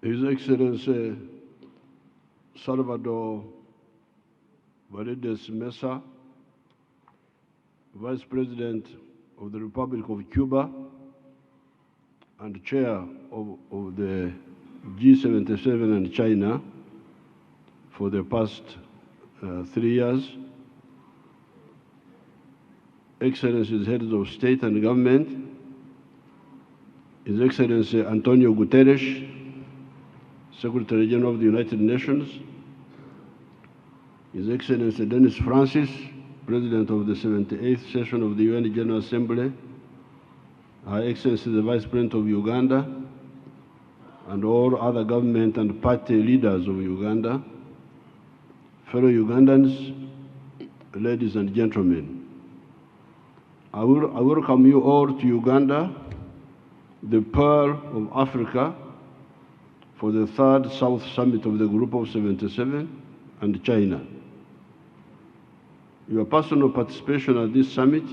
His Excellency Salvador Paredes Mesa, Vice President of the Republic of Cuba and Chair of the G77 and China for the past 3 years, Excellencies, Heads of State and Government, His Excellency Antonio Guterres, Secretary General of the United Nations, His Excellency Dennis Francis, President of the 78th Session of the UN General Assembly, Her Excellency the Vice President of Uganda, and all other government and party leaders of Uganda, fellow Ugandans, ladies and gentlemen. I welcome you all to Uganda, the Pearl of Africa, for the third South Summit of the Group of 77 and China. Your personal participation at this summit,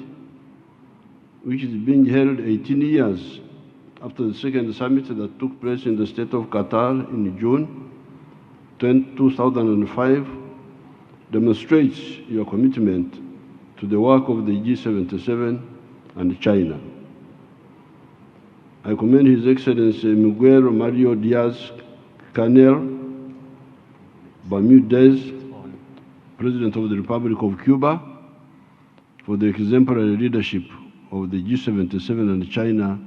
which is being held 18 years after the second summit that took place in the state of Qatar in June 2005, demonstrates your commitment to the work of the G77 and China. I commend His Excellency Miguel Mario Diaz-Canel Bermudez, President of the Republic of Cuba, for the exemplary leadership of the G77 and China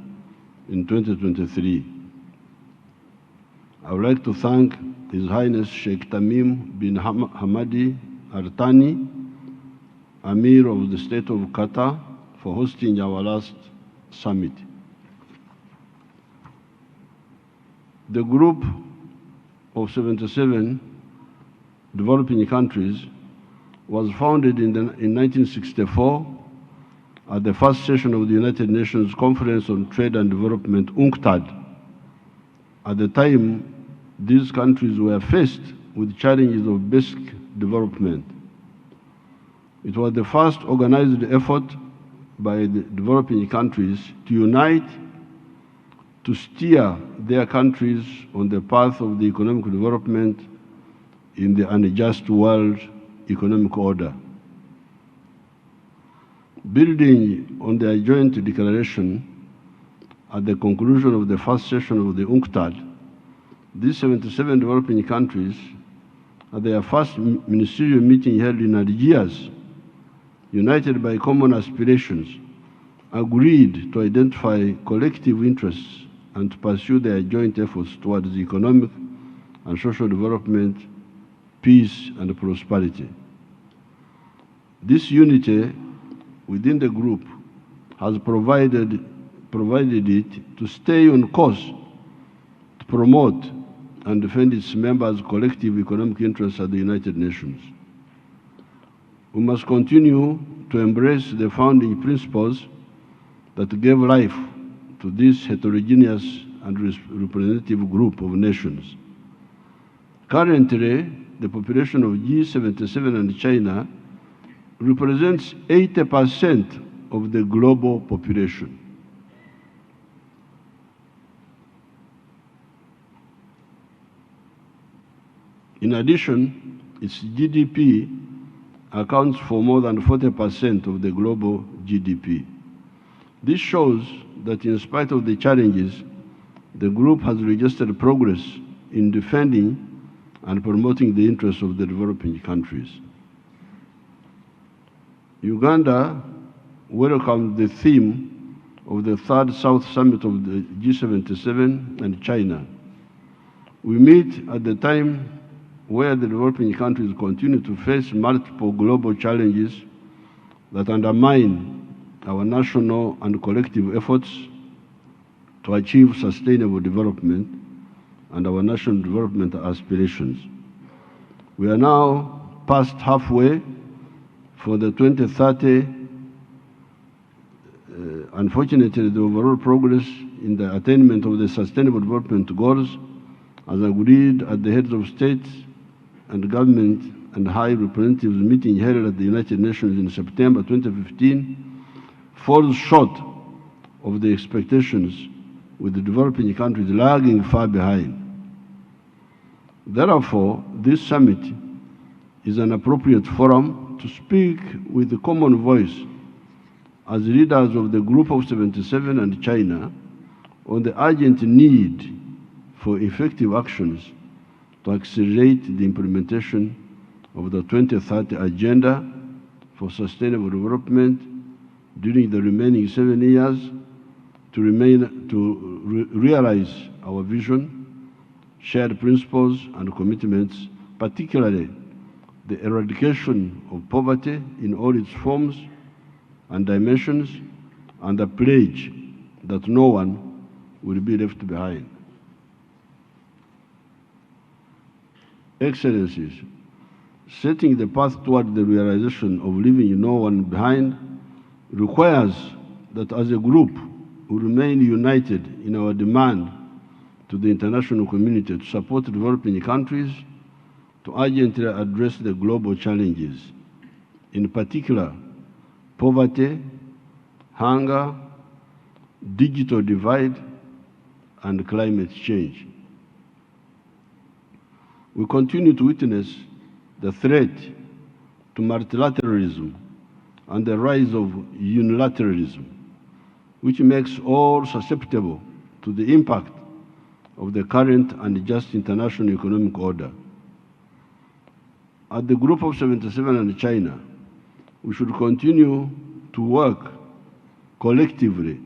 in 2023. I would like to thank His Highness Sheikh Tamim bin Hamadi Al Thani, Amir of the State of Qatar, for hosting our last summit. The group of 77 developing countries was founded in 1964 at the first session of the United Nations Conference on Trade and Development, UNCTAD. At the time, these countries were faced with challenges of basic development. It was the first organized effort by the developing countries to unite to steer their countries on the path of the economic development in the unjust world economic order. Building on their joint declaration at the conclusion of the first session of the UNCTAD, these 77 developing countries, at their first ministerial meeting held in Algiers, united by common aspirations, agreed to identify collective interests and to pursue their joint efforts towards economic and social development, peace and prosperity. This unity within the group has provided it to stay on course to promote and defend its members' collective economic interests at the United Nations. We must continue to embrace the founding principles that gave life to this heterogeneous and representative group of nations. Currently, the population of G77 and China represents 80% of the global population. In addition, its GDP accounts for more than 40% of the global GDP. This shows that in spite of the challenges, the group has registered progress in defending and promoting the interests of the developing countries. Uganda welcomed the theme of the third South Summit of the G77 and China. We meet at the time where the developing countries continue to face multiple global challenges that undermine our national and collective efforts to achieve sustainable development and our national development aspirations. We are now past halfway for the 2030. Unfortunately, the overall progress in the attainment of the Sustainable Development Goals, as agreed at the heads of state and government and high representatives meeting held at the United Nations in September 2015, falls short of the expectations, with the developing countries lagging far behind. Therefore, this summit is an appropriate forum to speak with a common voice as leaders of the Group of 77 and China on the urgent need for effective actions to accelerate the implementation of the 2030 Agenda for Sustainable Development during the remaining 7 years to realize our vision, shared principles and commitments, particularly the eradication of poverty in all its forms and dimensions, and the pledge that no one will be left behind. Excellencies, setting the path toward the realization of leaving no one behind requires that as a group we remain united in our demand to the international community to support developing countries to urgently address the global challenges, in particular poverty, hunger, digital divide, and climate change. We continue to witness the threat to multilateralism and the rise of unilateralism, which makes all susceptible to the impact of the current unjust international economic order. At the Group of 77 and China, we should continue to work collectively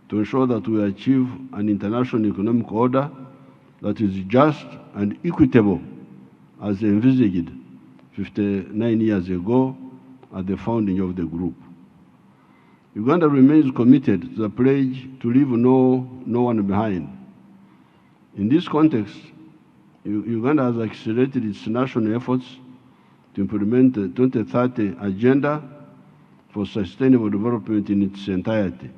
to ensure that we achieve an international economic order that is just and equitable as envisaged 59 years ago at the founding of the group. Uganda remains committed to the pledge to leave no one behind. In this context, Uganda has accelerated its national efforts to implement the 2030 Agenda for Sustainable Development in its entirety.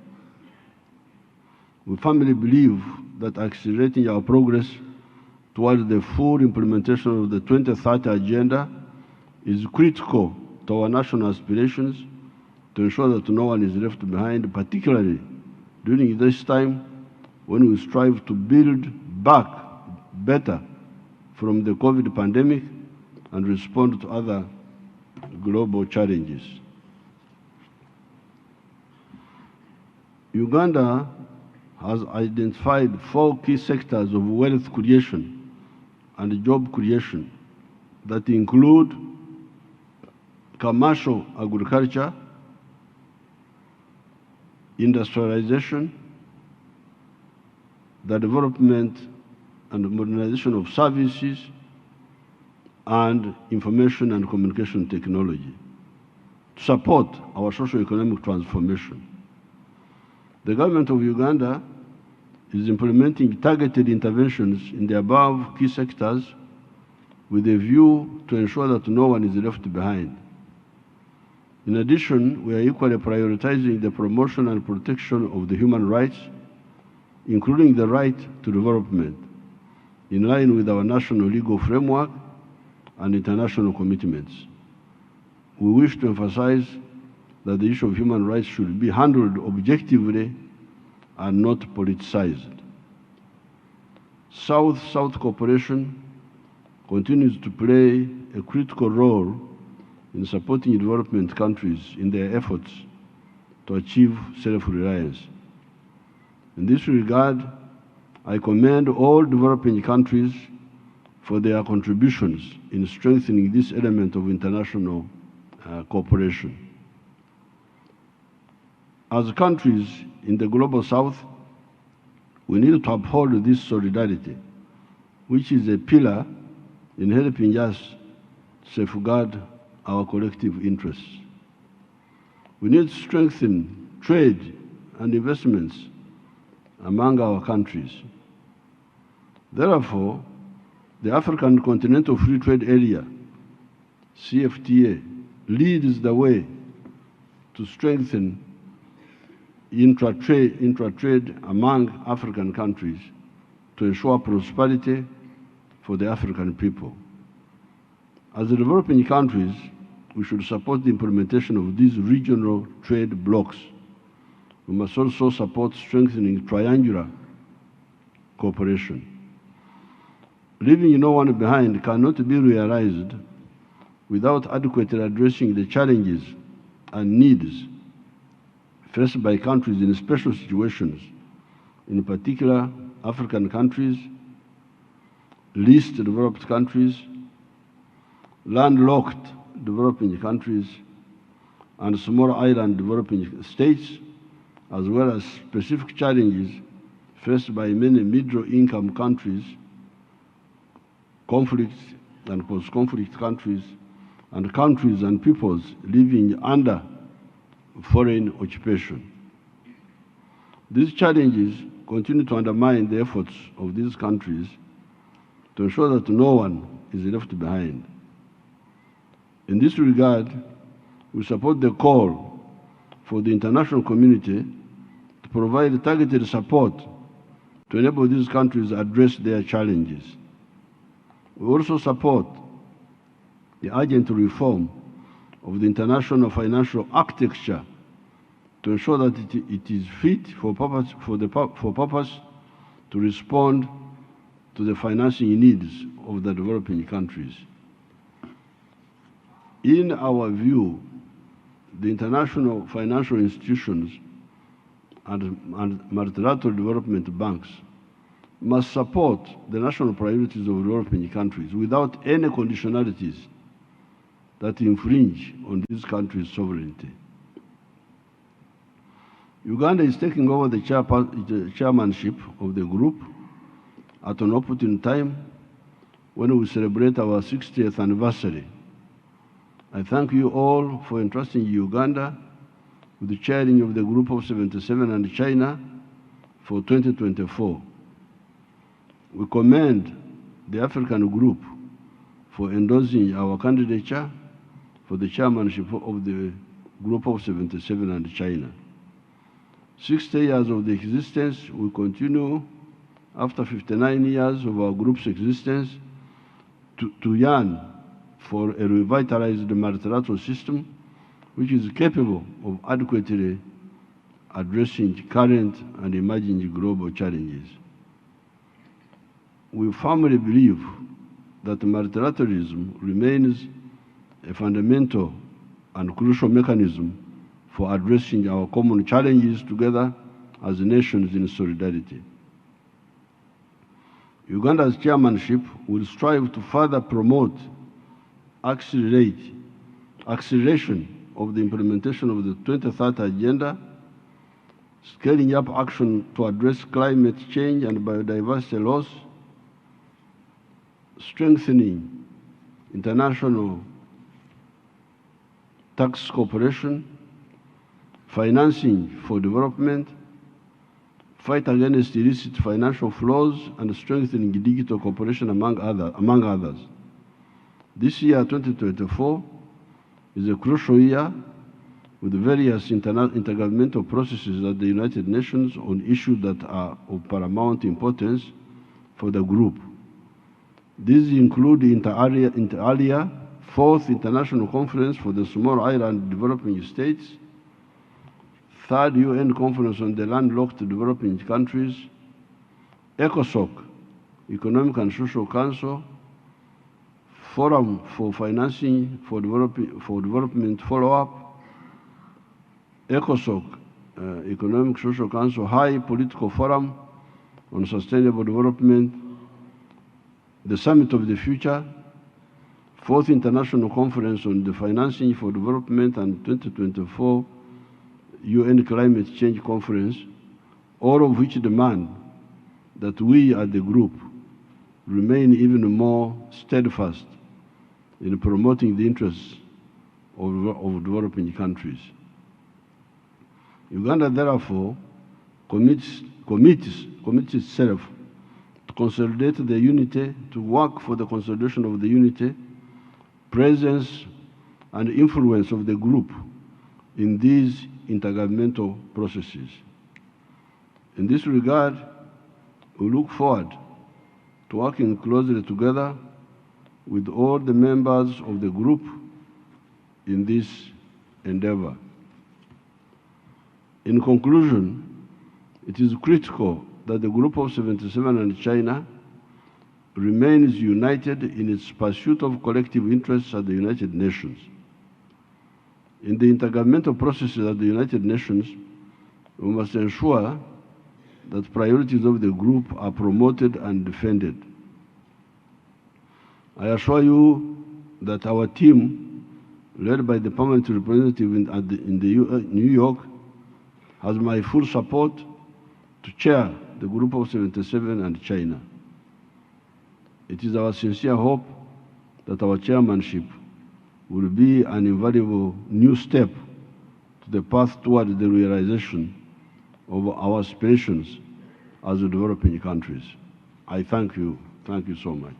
We firmly believe that accelerating our progress towards the full implementation of the 2030 Agenda is critical to our national aspirations to ensure that no one is left behind, particularly during this time when we strive to build back better from the COVID pandemic and respond to other global challenges. Uganda has identified 4 key sectors of wealth creation and job creation that include commercial agriculture, industrialization, the development and modernization of services, and information and communication technology to support our socio-economic transformation. The government of Uganda is implementing targeted interventions in the above key sectors with a view to ensure that no one is left behind. In addition, we are equally prioritizing the promotion and protection of the human rights, including the right to development, in line with our national legal framework and international commitments. We wish to emphasize that the issue of human rights should be handled objectively and not politicized. South-South cooperation continues to play a critical role in supporting development countries in their efforts to achieve self-reliance. In this regard, I commend all developing countries for their contributions in strengthening this element of international cooperation. As countries in the Global South, we need to uphold this solidarity, which is a pillar in helping us safeguard our collective interests. We need to strengthen trade and investments among our countries. Therefore, the African Continental Free Trade Area, CFTA, leads the way to strengthen intra-trade among African countries to ensure prosperity for the African people. As the developing countries, we should support the implementation of these regional trade blocs. We must also support strengthening triangular cooperation. leaving no one behind cannot be realized without adequately addressing the challenges and needs faced by countries in special situations, in particular African countries, least developed countries, landlocked developing countries, and small island developing states, as well as specific challenges faced by many middle-income countries, conflicts and post-conflict countries, and countries and peoples living under foreign occupation. These challenges continue to undermine the efforts of these countries to ensure that no one is left behind. In this regard, we support the call for the international community to provide targeted support to enable these countries to address their challenges. We also support the urgent reform of the international financial architecture to ensure that it is fit for purpose to respond to the financing needs of the developing countries. In our view, the international financial institutions and multilateral development banks must support the national priorities of developing countries without any conditionalities that infringe on these countries' sovereignty. Uganda is taking over the chairmanship of the group at an opportune time when we celebrate our 60th anniversary. I thank you all for entrusting Uganda with the chairing of the Group of 77 and China for 2024. We commend the African group for endorsing our candidature for the chairmanship of the Group of 77 and China. 60 years of the existence will continue after 59 years of our group's existence to yearn for a revitalized multilateral system which is capable of adequately addressing current and emerging global challenges. We firmly believe that multilateralism remains a fundamental and crucial mechanism for addressing our common challenges together as nations in solidarity. Uganda's chairmanship will strive to further promote acceleration of the implementation of the 2030 Agenda, scaling up action to address climate change and biodiversity loss, strengthening international tax cooperation, financing for development, fight against illicit financial flows, and strengthening digital cooperation among others. This year, 2024, is a crucial year with various intergovernmental processes at the United Nations on issues that are of paramount importance for the group. These include the inter alia Fourth International Conference for the Small Island Developing States, Third UN Conference on the Landlocked Developing Countries, ECOSOC, Economic and Social Council, Forum for Financing for Development Follow-up, ECOSOC, Economic Social Council High Political Forum on Sustainable Development, the Summit of the Future, Fourth International Conference on the Financing for Development, and 2024 UN Climate Change Conference, all of which demand that we at the group remain even more steadfast in promoting the interests of developing countries. Uganda therefore commits itself to consolidate the unity, to work for the consolidation of the unity, presence and influence of the group in these intergovernmental processes. In this regard, we look forward to working closely together with all the members of the group in this endeavor. In conclusion, it is critical that the Group of 77 and China remains united in its pursuit of collective interests at the United Nations. In the intergovernmental processes at the United Nations, we must ensure that priorities of the group are promoted and defended. I assure you that our team, led by the permanent representative in New York, has my full support to chair the Group of 77 and China. It is our sincere hope that our chairmanship will be an invaluable new step to the path toward the realization of our aspirations as developing countries. I thank you. Thank you so much.